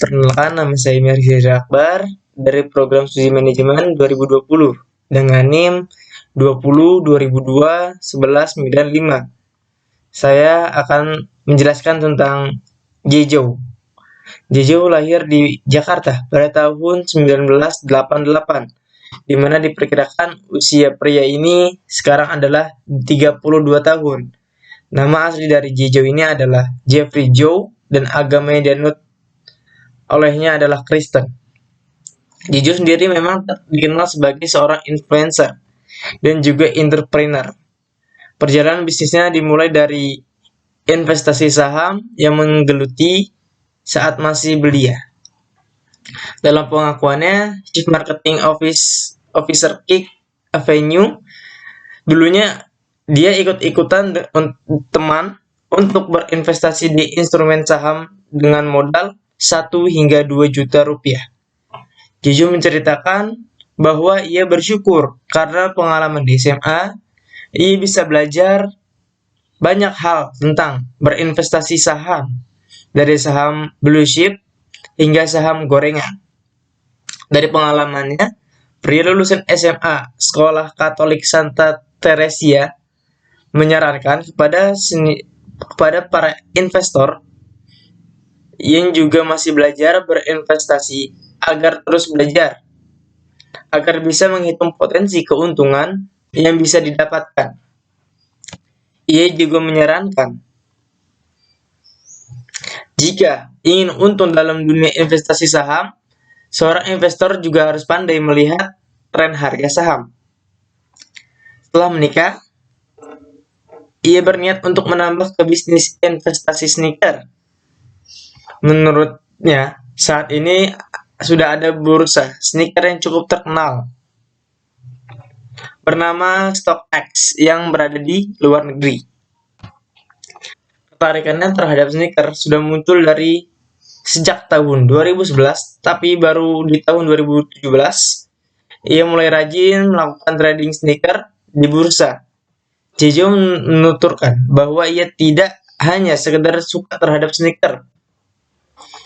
Perkenalkan, nama saya Mirza Akbar dari program studi manajemen 2020 dengan NIM 20-2002-1195. Saya akan menjelaskan tentang Jejo. Jejo lahir di Jakarta pada tahun 1988, di mana diperkirakan usia pria ini sekarang adalah 32 tahun. Nama asli dari Jejo ini adalah Jeffrey Joe dan agama yang dianut olehnya adalah Kristen. Jejo sendiri memang dikenal sebagai seorang influencer dan juga entrepreneur. Perjalanan bisnisnya dimulai dari investasi saham yang menggeluti saat masih belia. Dalam pengakuannya, Chief Marketing Officer Kick Avenue, dulunya dia ikut-ikutan teman untuk berinvestasi di instrumen saham dengan modal 1 hingga 2 juta rupiah. Jejo menceritakan bahwa ia bersyukur karena pengalaman di SMA, ia bisa belajar banyak hal tentang berinvestasi saham, dari saham blue chip hingga saham gorengan. Dari pengalamannya, pria lulusan SMA Sekolah Katolik Santa Teresia menyarankan kepada para investor yang juga masih belajar berinvestasi agar terus belajar, agar bisa menghitung potensi keuntungan yang bisa didapatkan. Ia juga menyarankan, jika ingin untung dalam dunia investasi saham, seorang investor juga harus pandai melihat tren harga saham. Setelah menikah, ia berniat untuk menambah ke bisnis investasi sneaker. Menurutnya, saat ini sudah ada bursa sneaker yang cukup terkenal bernama StockX yang berada di luar negeri. Ketarikannya terhadap sneaker sudah muncul dari sejak tahun 2011, tapi baru di tahun 2017 ia mulai rajin melakukan trading sneaker di bursa. Jejo menuturkan bahwa ia tidak hanya sekedar suka terhadap sneaker.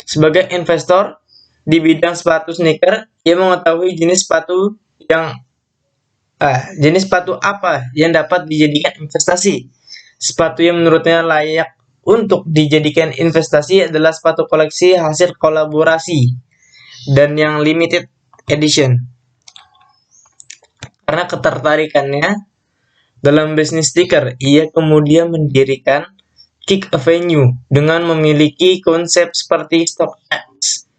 Sebagai investor di bidang sepatu sneaker, ia mengetahui jenis sepatu apa yang dapat dijadikan investasi. Sepatu yang menurutnya layak untuk dijadikan investasi adalah sepatu koleksi hasil kolaborasi dan yang limited edition. Karena ketertarikannya dalam bisnis sneaker, ia kemudian mendirikan Kick Avenue dengan memiliki konsep seperti StockX.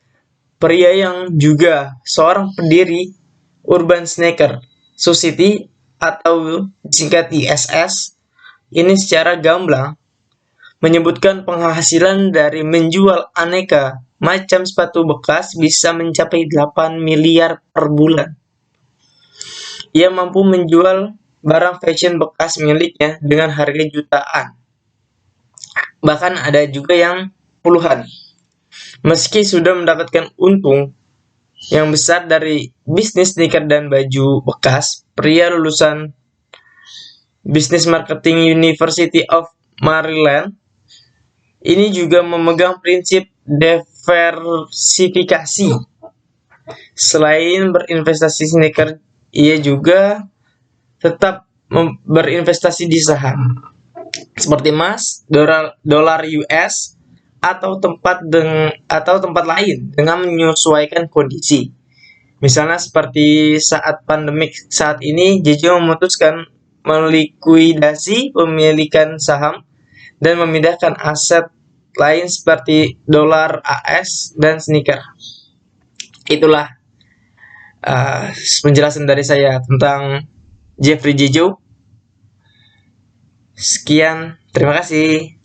Pria yang juga seorang pendiri Urban Sneaker Society atau disingkat ISS, ini secara gamblang menyebutkan penghasilan dari menjual aneka macam sepatu bekas bisa mencapai 8 miliar per bulan. Ia mampu menjual barang fashion bekas miliknya dengan harga jutaan. Bahkan ada juga yang puluhan. Meski sudah mendapatkan untung yang besar dari bisnis sneaker dan baju bekas, pria lulusan Business Marketing University of Maryland ini juga memegang prinsip diversifikasi. Selain berinvestasi sneaker, ia juga tetap berinvestasi di saham seperti emas, dolar US, atau tempat lain dengan menyesuaikan kondisi. Misalnya seperti saat pandemik saat ini, Jejo memutuskan melikuidasi pemilikan saham dan memindahkan aset lain seperti dolar AS dan sneaker. Itulah penjelasan dari saya tentang Jeffrey Jejo. Sekian, terima kasih.